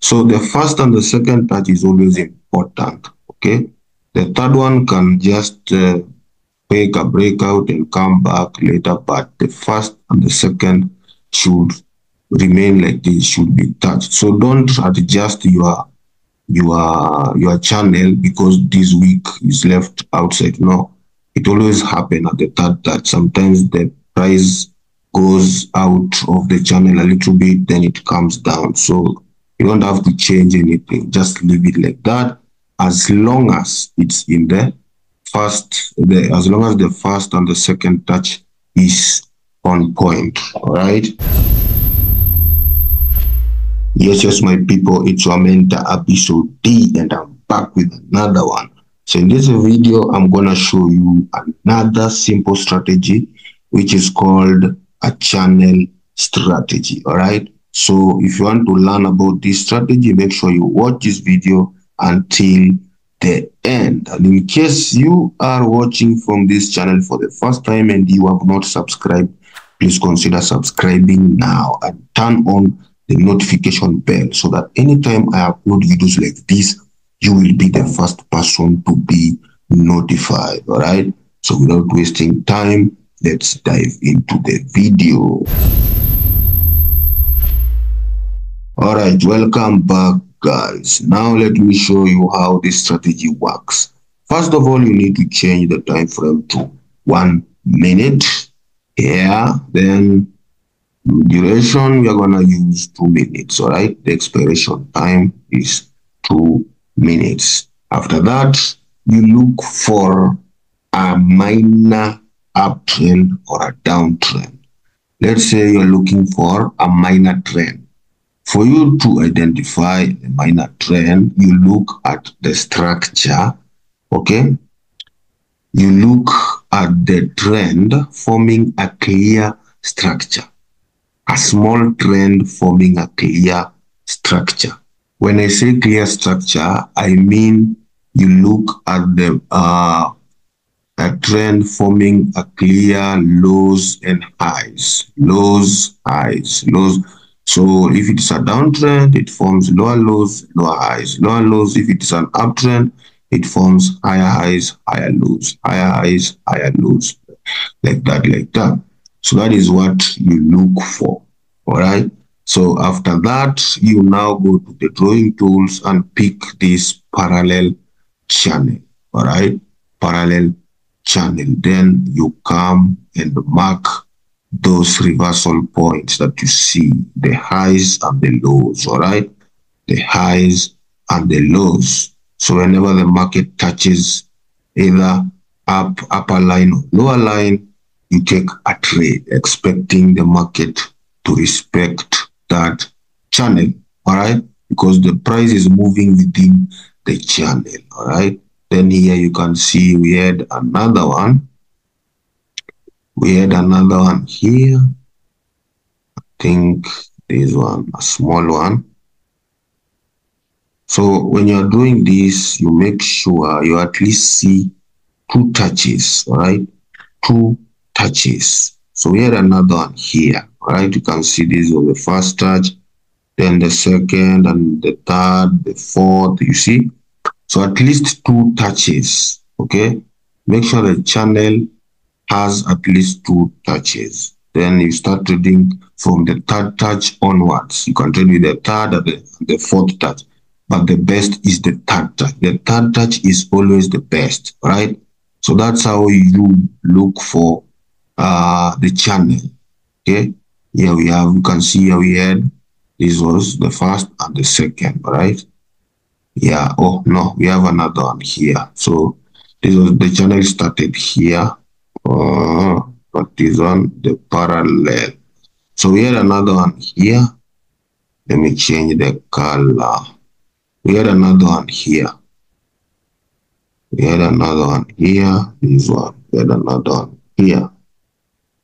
So the first and the second touch is always important, okay? The third one can just make a breakout and come back later, but the first and the second should remain like this, should be touched. So don't adjust your channel because this week is left outside. No, it always happen at the third touch. Sometimes the price goes out of the channel a little bit, then it comes down. So you don't have to change anything, just leave it like that as long as it's in the as long as the first and the second touch is on point. All right. Yes, my people, it's your mentor Abissons D, and I'm back with another one. So in this video, I'm gonna show you another simple strategy, which is called a channel strategy. All right. So if you want to learn about this strategy, make sure you watch this video until the end. And in case you are watching from this channel for the first time and you have not subscribed, please consider subscribing now and turn on the notification bell so that anytime I upload videos like this, you will be the first person to be notified. All right. So without wasting time, let's dive into the video. All right, welcome back, guys. Now let me show you how this strategy works. First of all, you need to change the time frame to 1 minute. Here, then duration, we are gonna use 2 minutes. All right, the expiration time is 2 minutes. After that, you look for a minor uptrend or a downtrend. Let's say you're looking for a minor trend. For you to identify a minor trend, you look at the structure, okay? You look at the trend forming a clear structure, a small trend forming a clear structure. When I say clear structure, I mean you look at the a trend forming a clear lows and highs, lows, highs, lows. So if it's a downtrend, it forms lower lows, lower highs, lower lows. If it's an uptrend, it forms higher highs, higher lows, higher highs, higher lows, like that, like that. So that is what you look for. All right. So after that, you now go to the drawing tools and pick this parallel channel. All right. Parallel channel. Then you come and mark those reversal points that you see, the highs and the lows. All right. The highs and the lows. So whenever the market touches either upper line or lower line, you take a trade, expecting the market to respect that channel, all right? Because the price is moving within the channel, all right? Then here you can see we had another one. We had another one here. I think this one, a small one. So when you're doing this, you make sure you at least see 2 touches, all right? 2 touches. So we had another one here, all right? You can see this was the first touch, then the second and the third, the fourth, you see? So at least 2 touches, okay? Make sure the channel has at least 2 touches. Then you start trading from the third touch onwards. You can trade with the third and the fourth touch. But the best is the third touch. The third touch is always the best, right? So that's how you look for the channel. Okay, here we have, you can see here we had, this was the first and the second, right? Yeah, oh no, we have another one here. So this was the channel started here, but this one, the parallel. So we had another one here. Let me change the color. We had another one here. We had another one here. This one. We had another one here.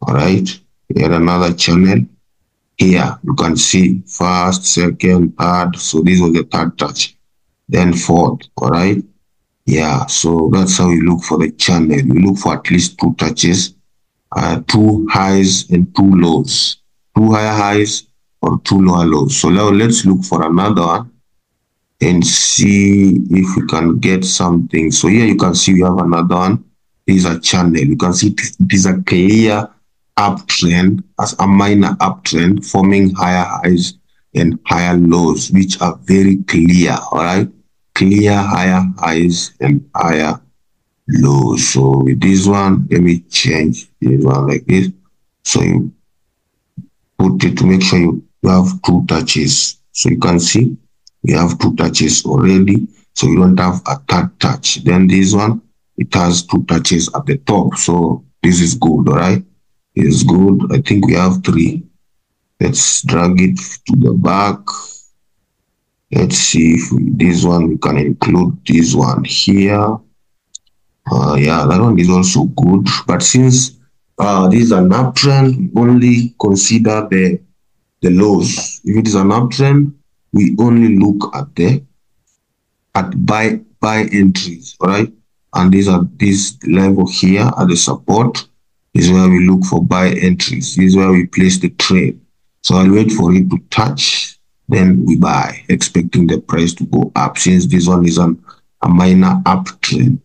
All right. We had another channel here. You can see first, second, third. So this was the third touch. Then fourth. All right. Yeah. So that's how you look for the channel. You look for at least 2 touches, 2 highs and 2 lows. 2 higher highs or 2 lower lows. So now let's look for another one. and see if we can get something. So here you can see we have another one. This is a channel. You can see it is a clear uptrend, as a minor uptrend, forming higher highs and higher lows, which are very clear. All right, clear higher highs and higher lows. So with this one, let me change this one like this. So you put it to make sure you have two touches. So you can see we have two touches already, so you don't have a third touch. Then this one, it has two touches at the top, so this is good. All right, it is good. I think we have three. Let's drag it to the back. Let's see if this one, we can include this one here. Yeah, that one is also good, but since this is an uptrend, we only consider the lows. If it is an uptrend, we only look at the buy entries. All right, and these are this level here at the support is where we look for buy entries. This is where we place the trade. So I'll wait for it to touch, then we buy, expecting the price to go up, since this one is a minor uptrend.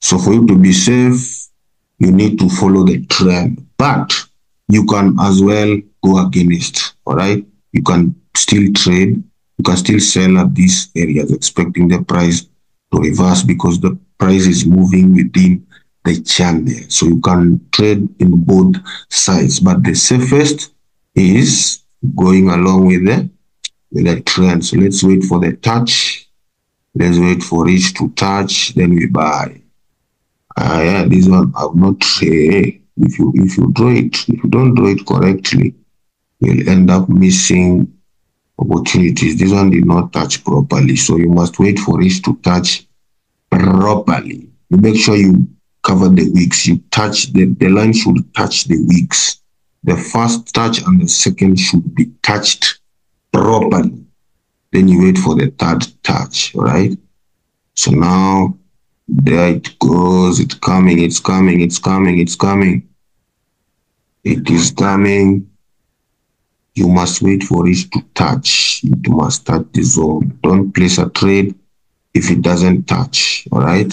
So for you to be safe, you need to follow the trend, but you can as well go against. All right, you can still trade, you can still sell at these areas, expecting the price to reverse, because the price is moving within the channel. So you can trade in both sides, but the safest is going along with the trend. So let's wait for the touch. Let's wait for it to touch, then we buy. Yeah, this one I've not if you draw it, if you don't draw it correctly, you'll end up missing opportunities. This one did not touch properly, so you must wait for it to touch properly. You make sure you cover the wicks. You touch the line should touch the wicks. The first touch and the second should be touched properly. Then you wait for the third touch. All right. So now there it goes. It's coming. It's coming. It's coming. It's coming. It is coming. You must wait for it to touch. It must touch the zone. Don't place a trade if it doesn't touch. All right.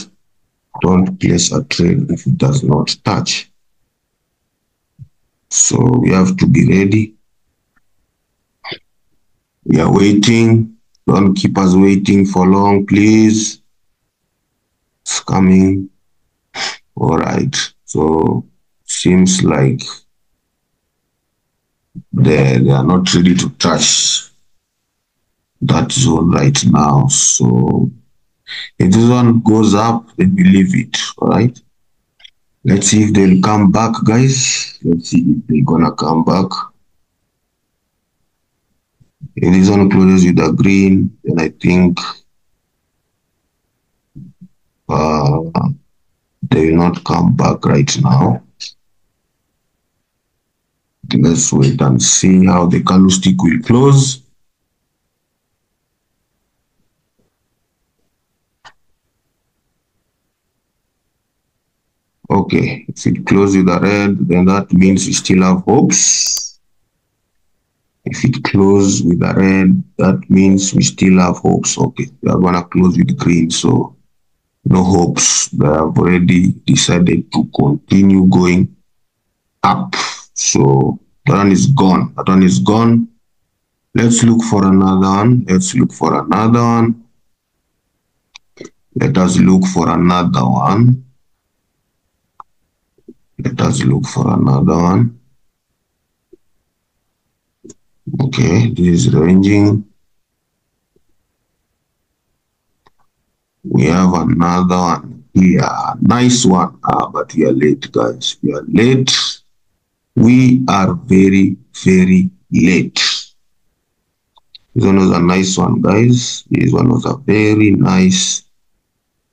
Don't place a trade if it does not touch. So we have to be ready. We are waiting. Don't keep us waiting for long, please. It's coming. All right. So seems like they are not ready to touch that zone right now. So if this one goes up, then we leave it. All right. Let's see if they'll come back, guys. Let's see if they're gonna come back. If this one closes with a green, then I think they will not come back right now. Let's wait and see how the candlestick will close. Okay, if it closes with a red, then that means we still have hopes. If it closes with a red, that means we still have hopes. Okay, we are gonna close with green, so no hopes. They have already decided to continue going up. So that one is gone. That one is gone. Let's look for another one. Let's look for another one. Let us look for another one. Let us look for another one. Okay, this is ranging. We have another one here. Nice one. But we are late, guys. We are late. We are very, very late. This one was a nice one, guys. This one was a very nice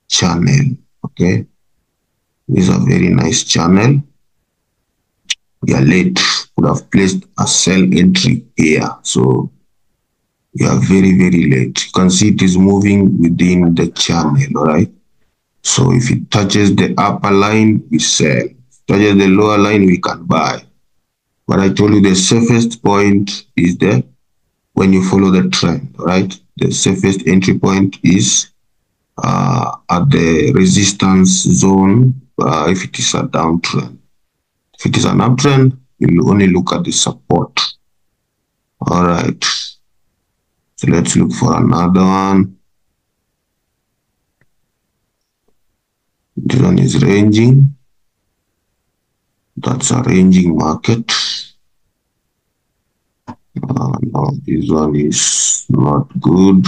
channel. Okay. This is a very nice channel. We are late. Would have placed a sell entry here. So we are very, very late. You can see it is moving within the channel. All right. So if it touches the upper line, we sell. If it touches the lower line, we can buy. But I told you the safest point is the when you follow the trend, right? The safest entry point is at the resistance zone if it is a downtrend. If it is an uptrend, you'll only look at the support. All right, so let's look for another one. This one is ranging. That's a ranging market. No, this one is not good.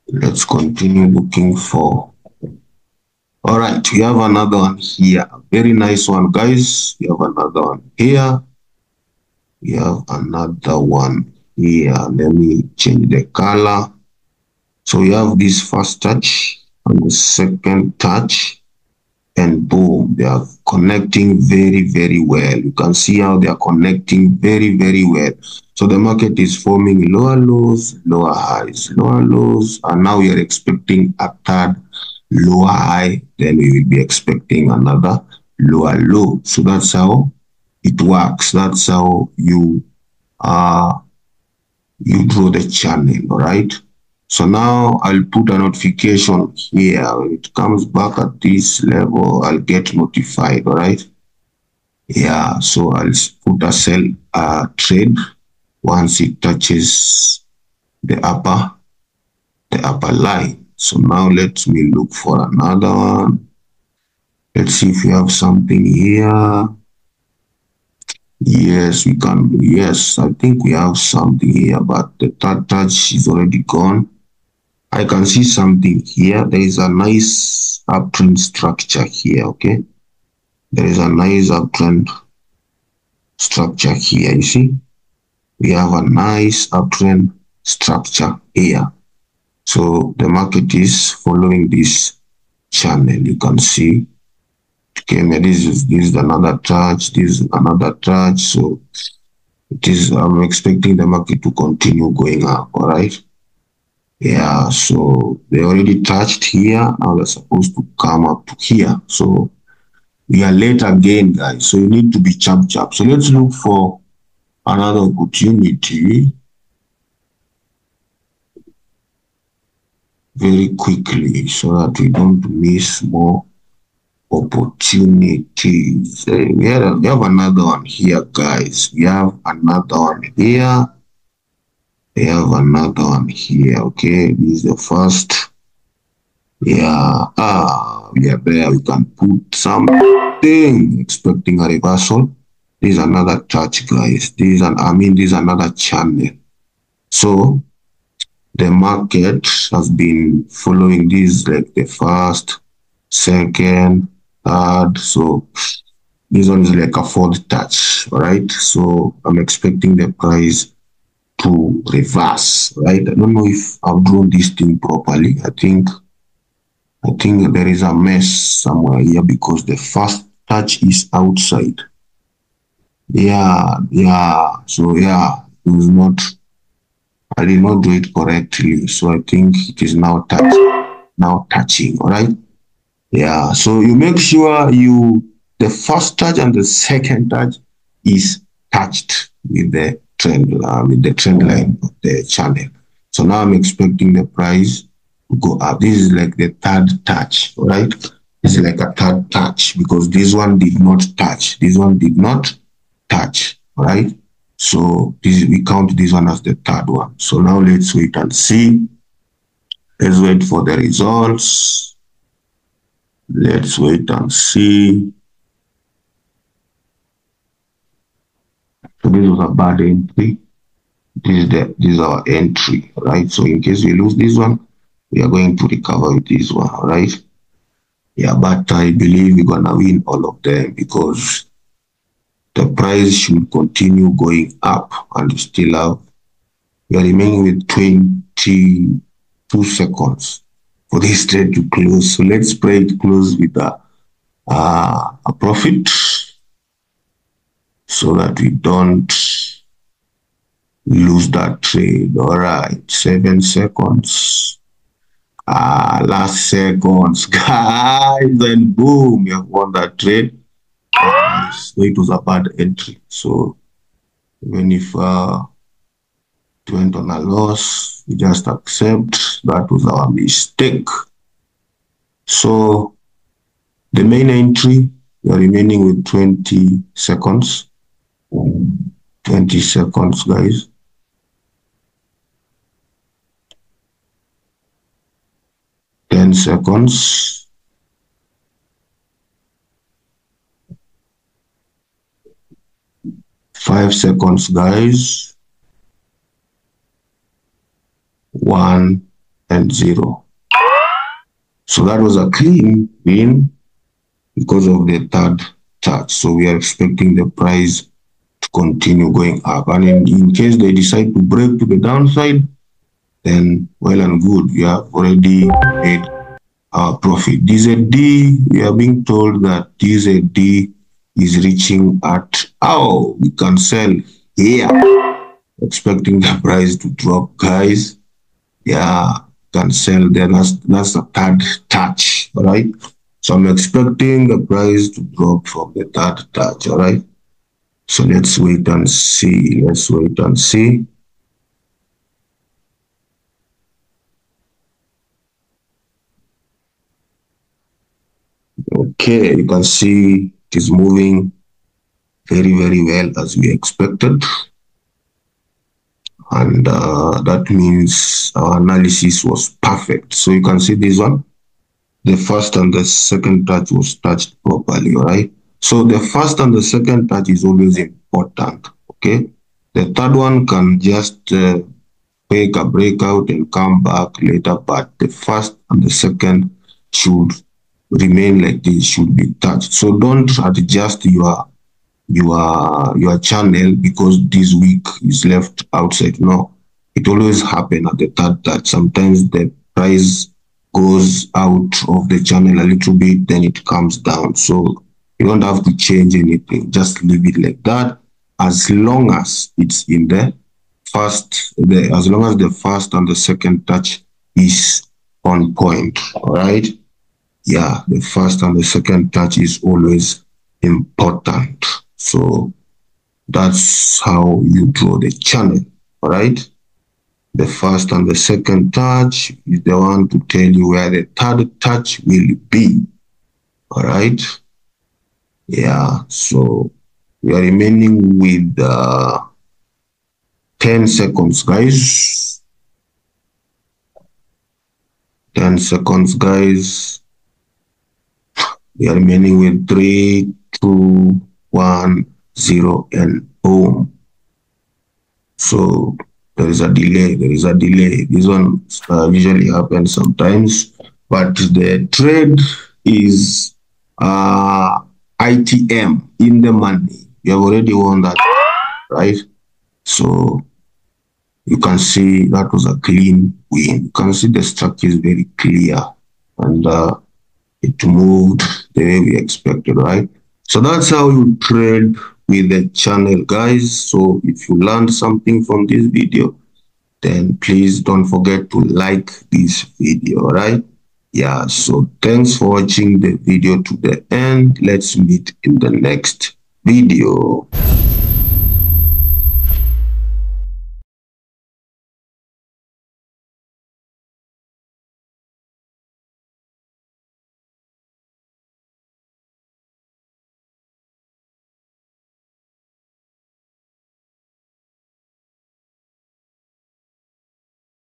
Let's continue looking for. All right, we have another one here. A very nice one, guys. We have another one here. We have another one here. Let me change the color. So we have this first touch and the second touch, and boom, they are connecting very, very well. You can see how they are connecting very, very well. So the market is forming lower lows, lower highs, lower lows, and now we are expecting a third lower high. Then we will be expecting another lower low. So that's how it works. That's how you draw the channel. All right. So now I'll put a notification here. When it comes back at this level, I'll get notified. All right. Yeah. So I'll put a sell trade once it touches the upper line. So now let me look for another one. Let's see if we have something here. Yes, we can. Yes, I think we have something here, but the third touch is already gone. I can see something here. There is a nice uptrend structure here, okay? There is a nice uptrend structure here, you see? We have a nice uptrend structure here. So the market is following this channel. You can see. Okay, this is another touch. This is another touch. So it is. I'm expecting the market to continue going up. All right. Yeah. So they already touched here. Now they're supposed to come up to here. So we are late again, guys. So you need to be chap. So let's look for another opportunity very quickly so that we don't miss more opportunities. We have another one here, guys. We have another one here. We have another one here. Okay, this is the first. Yeah. We are there. We can put something expecting a reversal. This is another touch, guys. This is another channel. So the market has been following this like the first, second, third. So this one is like a fourth touch. All right. So I'm expecting the price to reverse. Right. I don't know if I've drawn this thing properly. I think there is a mess somewhere here because the first touch is outside. Yeah. So yeah, it was not. I did not do it correctly, so I think it is now touching. All right. Yeah. So you make sure the first touch and the second touch is touched with the trend line of the channel. So now I'm expecting the price to go up. This is like the third touch. All right. This is like a third touch because this one did not touch. This one did not touch. All right. So we count this one as the third one. So now let's wait and see. Let's wait for the results. Let's wait and see. So this was a bad entry. This is our entry, right? So in case we lose this one, we are going to recover with this one, right? Yeah, but I believe we're gonna win all of them because the price should continue going up, and we are remaining with 22 seconds for this trade to close. So let's pray it close with a profit so that we don't lose that trade. All right, 7 seconds. Last seconds, guys, and boom, you have won that trade. So it was a bad entry. So even if It went on a loss. We just accept that was our mistake. So the main entry, we are remaining with 20 seconds. 20 seconds, guys. 10 seconds. 5 seconds, guys. 1 and 0. So that was a clean win because of the third touch. So we are expecting the price to continue going up. And in case they decide to break to the downside, then well and good. We have already made our profit. DZD, we are being told that DZD is reaching at, oh, we can sell here. Expecting the price to drop, guys. Yeah, can sell there. That's the third touch, all right? So I'm expecting the price to drop from the third touch, all right? So let's wait and see. Let's wait and see. Okay, you can see it is moving very, very well as we expected. And that means our analysis was perfect. So you can see this one. The first and the second touch was touched properly, all right? So the first and the second touch is always important, okay? The third one can just take a breakout and come back later, but the first and the second should remain like this, should be touched. So don't adjust your channel because this week is left outside. No, it always happens at the third touch. Sometimes the price goes out of the channel a little bit, then it comes down. So you don't have to change anything. Just leave it like that as long as it's in the first, as long as the first and the second touch is on point. All right. Yeah, the first and the second touch is always important. So that's how you draw the channel. All right. The first and the second touch is the one to tell you where the third touch will be. All right. Yeah. So we are remaining with 10 seconds, guys. 10 seconds, guys. We are remaining with 3, 2, 1, 0, and boom. So there is a delay. This one usually happens sometimes, but the trade is ITM, in the money. You have already won that, right? So you can see that was a clean win. You can see the structure is very clear, and it moved the way we expected, right? So that's how you trade with the channel, guys. So if you learned something from this video, then please don't forget to like this video, right? Yeah, so thanks for watching the video to the end. Let's meet in the next video.